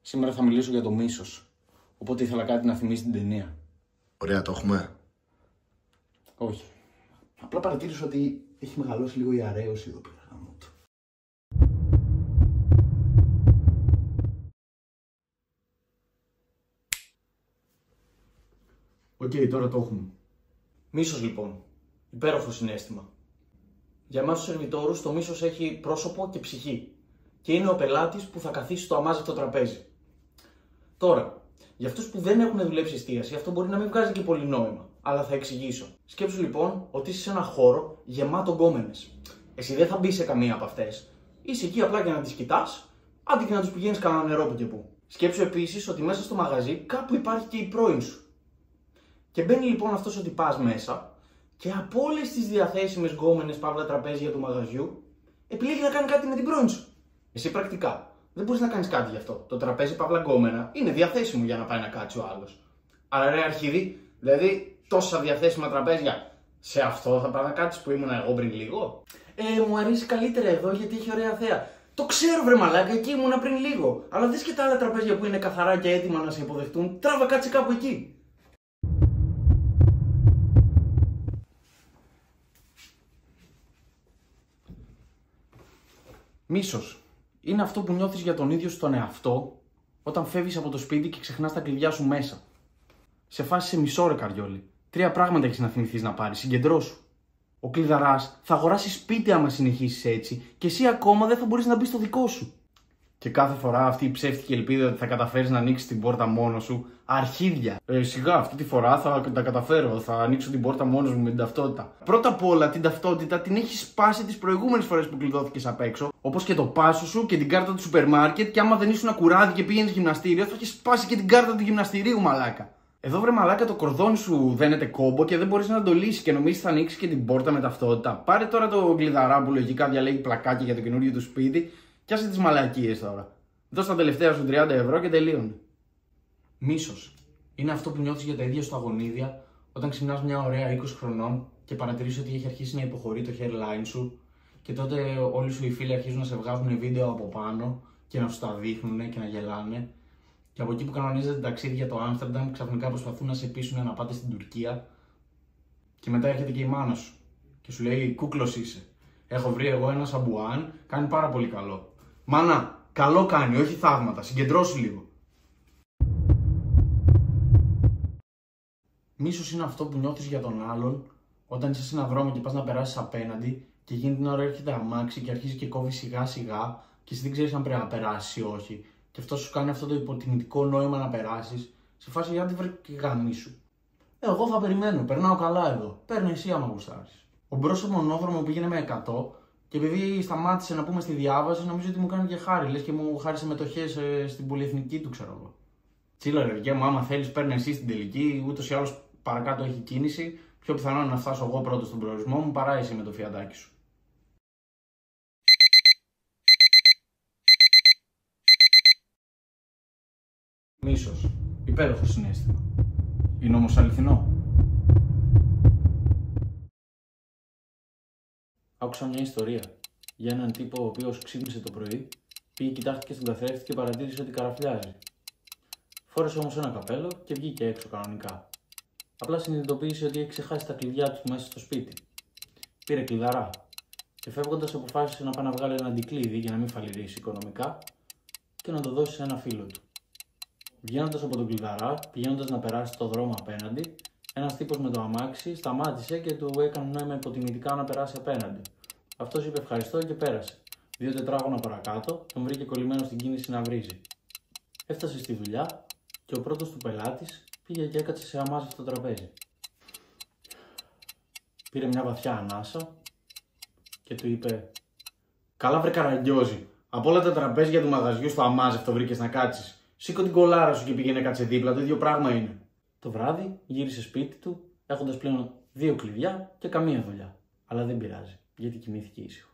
Σήμερα θα μιλήσω για το μίσος. Οπότε ήθελα κάτι να θυμίσει την ταινία. Ωραία, το έχουμε. Όχι. Απλά παρατήρησα ότι έχει μεγαλώσει λίγο η αρέωση εδώ πέρα. Οκ, τώρα το έχουμε. Μίσος λοιπόν. Υπέροχο συναίσθημα. Για εμάς τους σερβιτόρους το μίσος έχει πρόσωπο και ψυχή. Και είναι ο πελάτης που θα καθίσει στο αμάζευτο τραπέζι. Τώρα, για αυτούς που δεν έχουν δουλέψει εστίαση, αυτό μπορεί να μην βγάζει και πολύ νόημα. Αλλά θα εξηγήσω. Σκέψου λοιπόν ότι είσαι σε ένα χώρο γεμάτο γκόμενες. Εσύ δεν θα μπει σε καμία από αυτές. Είσαι εκεί απλά για να τις κοιτάς, άντε και να τους πηγαίνεις κανένα νερό που και που. Σκέψου επίσης ότι μέσα στο μαγαζί κάπου υπάρχει και η πρώην σου. Και μπαίνει λοιπόν αυτός ο τυπάς μέσα και από όλες τις διαθέσιμες γκόμενες παύλα τραπέζια του μαγαζιού επιλέγει να κάνει κάτι με την πρώην σου. Εσύ πρακτικά δεν μπορείς να κάνεις κάτι γι' αυτό. Το τραπέζι παύλα γκόμενα είναι διαθέσιμο για να πάει να κάτσει ο άλλος. Αλλά ρε αρχιδί, δηλαδή τόσα διαθέσιμα τραπέζια, σε αυτό θα πάει να κάτσεις που ήμουν εγώ πριν λίγο. Μου αρέσει καλύτερα εδώ γιατί έχει ωραία θέα. Το ξέρω βρε μαλάκα, εκεί ήμουνα πριν λίγο. Αλλά δες και τα άλλα τραπέζια που είναι καθαρά και έτοιμα να σε υποδεχτούν. Τράβα κάτσε κάπου εκεί. Μίσος είναι αυτό που νιώθεις για τον ίδιο σου τον εαυτό όταν φεύγεις από το σπίτι και ξεχνάς τα κλειδιά σου μέσα. Σε φάση σε μισό ρε καριόλι. 3 πράγματα έχεις να θυμηθείς να πάρεις, συγκεντρώσου. Ο κλειδαράς θα αγοράσει σπίτι άμα συνεχίσεις έτσι και εσύ ακόμα δεν θα μπορείς να μπεις στο δικό σου. Και κάθε φορά αυτή η ψεύτικη ελπίδα ότι θα καταφέρεις να ανοίξεις την πόρτα μόνος σου, αρχίδια. Σιγά, αυτή τη φορά θα τα καταφέρω. Θα ανοίξω την πόρτα μόνος μου με την ταυτότητα. Πρώτα απ' όλα την ταυτότητα την έχεις σπάσει τις προηγούμενες φορές που κλειδώθηκες απ' έξω. Όπως και το πάσο σου και την κάρτα του σούπερ μάρκετ. Και άμα δεν ήσουν κουράδι και πήγαινες γυμναστήριο, θα έχεις σπάσει και την κάρτα του γυμναστηρίου, μαλάκα. Εδώ βρε μαλάκα το κορδόνι σου δένεται κόμπο και δεν μπορείς να το λύσεις και νομίζεις θα ανοίξεις και την πόρτα με ταυτότητα. Πάρε τώρα το κλειδαρά που λογικά διαλέγει πλακάκι για το καινούργιο του σπίτι. Κι άσε τις μαλακίες τώρα. Δώσ' τα τελευταία σου 30 ευρώ και τελείωνε. Μίσος είναι αυτό που νιώθεις για τα ίδια σου αγωνίδια όταν ξυπνάς μια ωραία 20 χρονών και παρατηρείς ότι έχει αρχίσει να υποχωρεί το hairline σου και τότε όλοι σου οι φίλοι αρχίζουν να σε βγάζουν βίντεο από πάνω και να σου τα δείχνουν και να γελάνε. Και από εκεί που κανονίζετε ταξίδι για το Άμστερνταμ, ξαφνικά προσπαθούν να σε πείσουν να πάτε στην Τουρκία. Και μετά έρχεται και η μάνα σου και σου λέει: κούκλος είσαι. Έχω βρει εγώ ένα σαμπουάν, κάνει πάρα πολύ καλό. Μάνα, καλό κάνει, όχι θαύματα, συγκεντρώσου λίγο. Μίσος είναι αυτό που νιώθεις για τον άλλον όταν είσαι σε έναν δρόμο και πας να περάσεις απέναντι και εκείνη την ώρα έρχεται αμάξι και αρχίζει και κόβει σιγά σιγά και εσύ δεν ξέρεις αν πρέπει να περάσεις ή όχι. Και αυτό σου κάνει αυτό το υποτιμητικό νόημα να περάσεις. Σε φάση για τη βρε και γαμίσου. Εγώ θα περιμένω, περνάω καλά εδώ. Παίρνε εσύ άμα γουστάρεις. Ο μπρος στο μονόδρομο πήγαινε με 100 και επειδή σταμάτησε να πούμε στη διάβαση, νομίζω ότι μου κάνει και χάρη. Λες και μου χάρισε μετοχές στην πολυεθνική του, ξέρω εγώ. Τσίλα ρε δικιά μου, άμα θέλεις, παίρνε εσύ στην τελική. Ούτως ή άλλως παρακάτω έχει κίνηση. Πιο πιθανό είναι να φτάσω εγώ πρώτο στον προορισμό μου παρά εσύ με το φιαντάκι σου. Μίσος. Υπέροχο συναίσθημα. Είναι όμως αληθινό. Άκουσα μια ιστορία για έναν τύπο ο οποίος ξύπνησε το πρωί, πήγε, κοιτάχτηκε στον καθρέφτη και παρατήρησε ότι καραφλιάζει. Φόρεσε όμως ένα καπέλο και βγήκε έξω κανονικά. Απλά συνειδητοποίησε ότι έχει ξεχάσει τα κλειδιά του μέσα στο σπίτι. Πήρε κλειδαρά και φεύγοντας αποφάσισε να πάει να βγάλει ένα αντικλείδι για να μην φαλυρίσει οικονομικά και να το δώσει σε ένα φίλο του. Βγαίνοντας από τον κλειδαρά, πηγαίνοντας να περάσει το δρόμο απέναντι, ένας τύπος με το αμάξι σταμάτησε και του έκανε νόημα υποτιμητικά να περάσει απέναντι. Αυτός είπε ευχαριστώ και πέρασε. 2 τετράγωνα παρακάτω, τον βρήκε κολλημένο στην κίνηση να βρίζει. Έφτασε στη δουλειά και ο πρώτος του πελάτης πήγε και έκατσε σε αμάζευτο τραπέζι. Πήρε μια βαθιά ανάσα και του είπε: καλά βρε καραγκιόζη, από όλα τα τραπέζια του μαγαζιού στο αμάζευτο βρήκες να κάτσεις. Σήκω την κολάρα σου και πήγαινε κάτσε δίπλα, το ίδιο πράγμα είναι. Το βράδυ γύρισε σπίτι του, έχοντας πλέον 2 κλειδιά και καμία δουλειά. Αλλά δεν πειράζει, γιατί κοιμήθηκε ήσυχο.